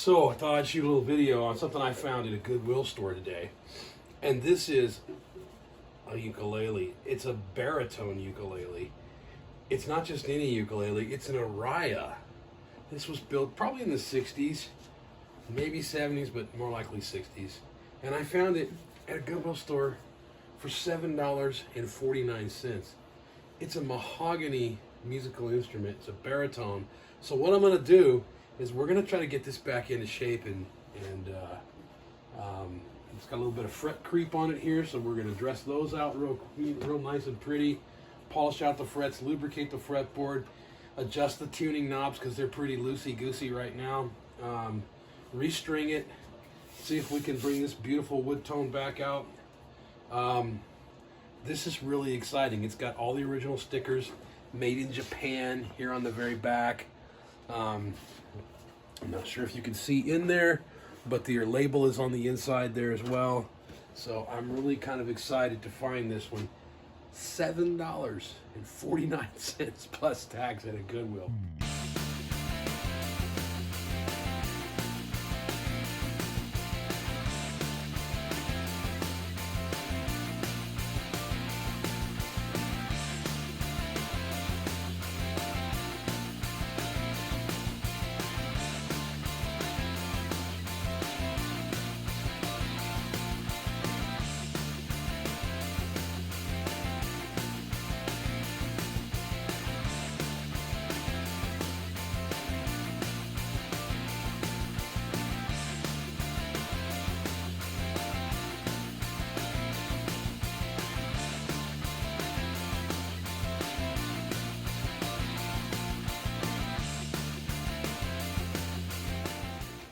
So I thought I'd shoot a little video on something I found at a Goodwill store today. And this is a ukulele. It's a baritone ukulele. It's not just any ukulele, it's an Aria. This was built probably in the 60s, maybe 70s, but more likely 60s. And I found it at a Goodwill store for $7.49. It's a mahogany musical instrument. It's a baritone. So what I'm going to do is we're going to try to get this back into shape, and it's got a little bit of fret creep on it here, so we're going to dress those out real nice and pretty, polish out the frets, lubricate the fretboard, adjust the tuning knobs because they're pretty loosey-goosey right now, restring it, see if we can bring this beautiful wood tone back out. This is really exciting. It's got all the original stickers, made in Japan here on the very back. I'm not sure if you can see in there, but your label is on the inside there as well. So I'm really kind of excited to find this one. $7.49 plus tax at a Goodwill.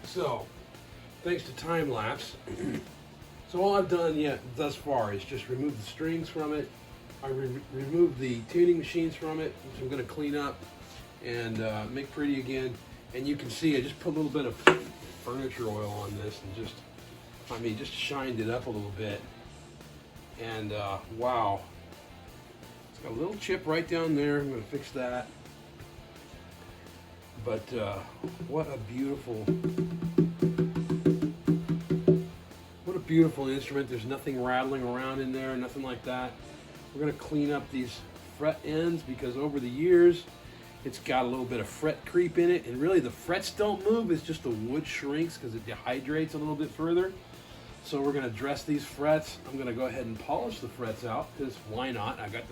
So, thanks to time lapse, so all I've done yet thus far is just remove the strings from it. I removed the tuning machines from it, which I'm going to clean up and make pretty again. And you can see I just put a little bit of furniture oil on this and just shined it up a little bit. And wow, it's got a little chip right down there. I'm going to fix that. But what a beautiful instrument. There's nothing rattling around in there, nothing like that. We're going to clean up these fret ends because over the years it's got a little bit of fret creep in it, and really the frets don't move, it's just the wood shrinks because it dehydrates a little bit further. So we're going to dress these frets. I'm going to go ahead and polish the frets out because why not? I got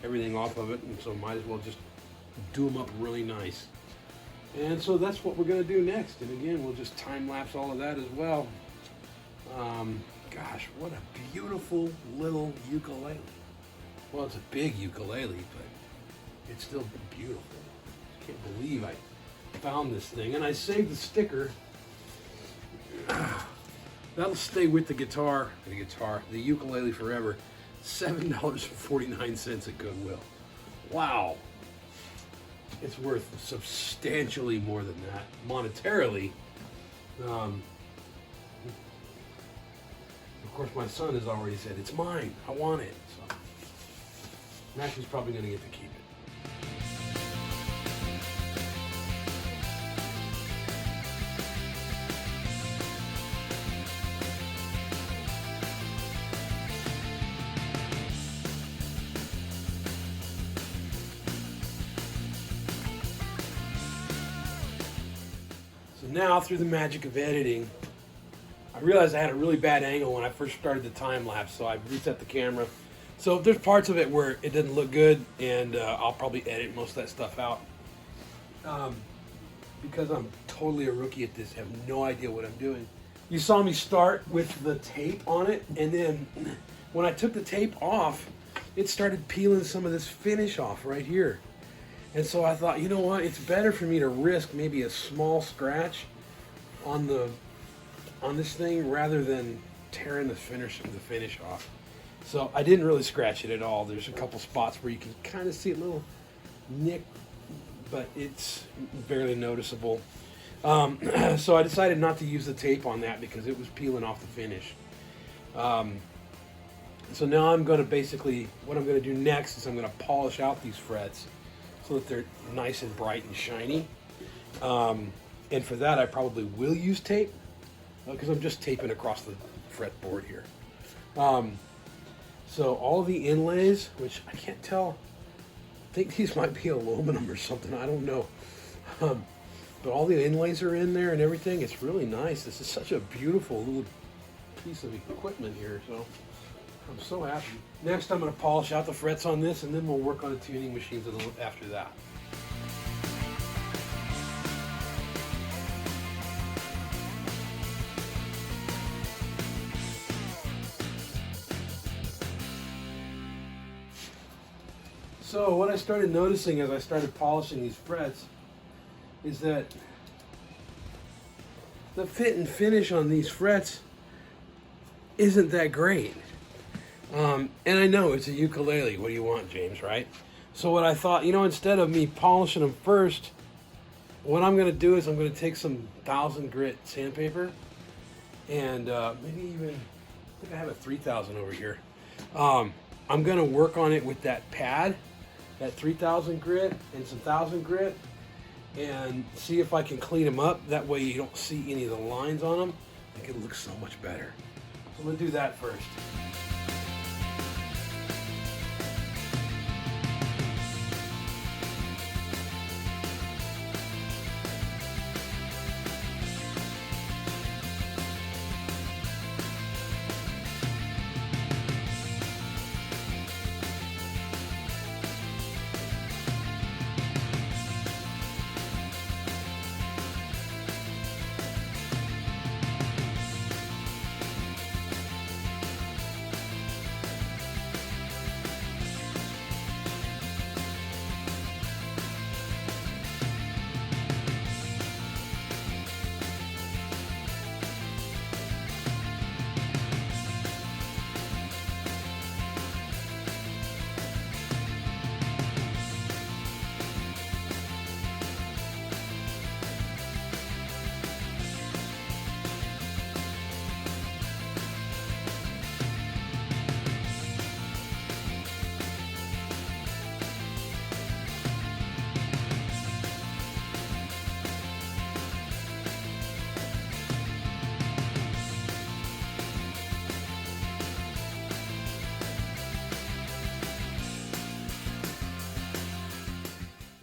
everything off of it, and so might as well just do them up really nice. And so that's what we're going to do next. And again, we'll just time lapse all of that as well. Gosh, what a beautiful little ukulele. Well, it's a big ukulele, but it's still beautiful. I can't believe I found this thing. And I saved the sticker. That'll stay with the the ukulele forever. $7.49 at Goodwill. Wow. It's worth substantially more than that monetarily. Of course, my son has already said, it's mine, I want it. So Matthew's probably going to get to keep it. So now, through the magic of editing, I realized I had a really bad angle when I first started the time lapse, so I reset the camera. So there's parts of it where it didn't look good, and I'll probably edit most of that stuff out. Because I'm totally a rookie at this, have no idea what I'm doing. You saw me start with the tape on it, and then when I took the tape off, it started peeling some of this finish off right here. And so I thought, you know what, it's better for me to risk maybe a small scratch on this thing rather than tearing the finish off. So I didn't really scratch it at all. There's a couple spots where you can kind of see a little nick, but it's barely noticeable. So I decided not to use the tape on that because it was peeling off the finish. So now I'm going to basically, what I'm going to do next is I'm going to polish out these frets so that they're nice and bright and shiny. And for that, I probably will use tape because I'm just taping across the fretboard here. So all the inlays, which I can't tell, I think these might be aluminum or something, I don't know. But all the inlays are in there and everything. It's really nice. This is such a beautiful little piece of equipment here, so I'm so happy. Next, I'm going to polish out the frets on this, and then we'll work on the tuning machines a little after that. So what I started noticing as I started polishing these frets is that the fit and finish on these frets isn't that great. And I know it's a ukulele. What do you want, James, right? So what I thought, instead of me polishing them first, what I'm going to do is I'm going to take some 1000 grit sandpaper and maybe even, I think I have a 3000 over here. I'm going to work on it with that pad, that 3000 grit and some 1000 grit, and see if I can clean them up. That way you don't see any of the lines on them. I think it looks so much better. So I'm going to do that first.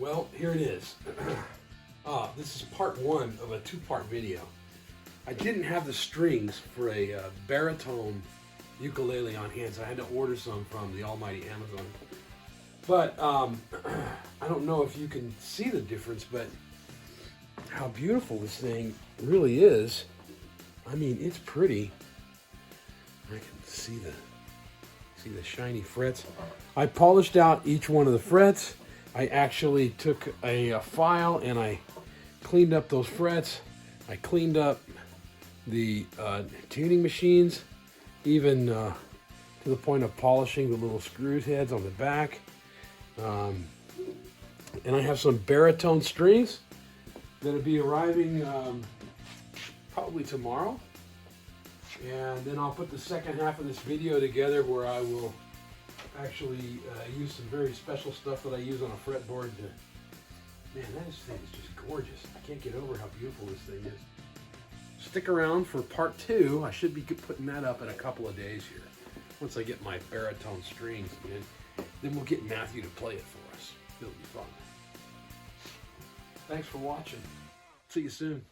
Well, here it is. This is part one of a two-part video. I didn't have the strings for a baritone ukulele on hand, so I had to order some from the almighty Amazon. But I don't know if you can see the difference, but how beautiful this thing really is. I mean, it's pretty. I can see the shiny frets. I polished out each one of the frets. I actually took a file and I cleaned up those frets. I cleaned up the tuning machines, even to the point of polishing the little screw heads on the back. And I have some baritone strings that'll be arriving probably tomorrow. And then I'll put the second half of this video together where I will actually use some very special stuff that I use on a fretboard. Man, that thing is just gorgeous. I can't get over how beautiful this thing is. Stick around for part two. I should be putting that up in a couple of days here. Once I get my baritone strings in, then we'll get Matthew to play it for us. It'll be fun. Thanks for watching. See you soon.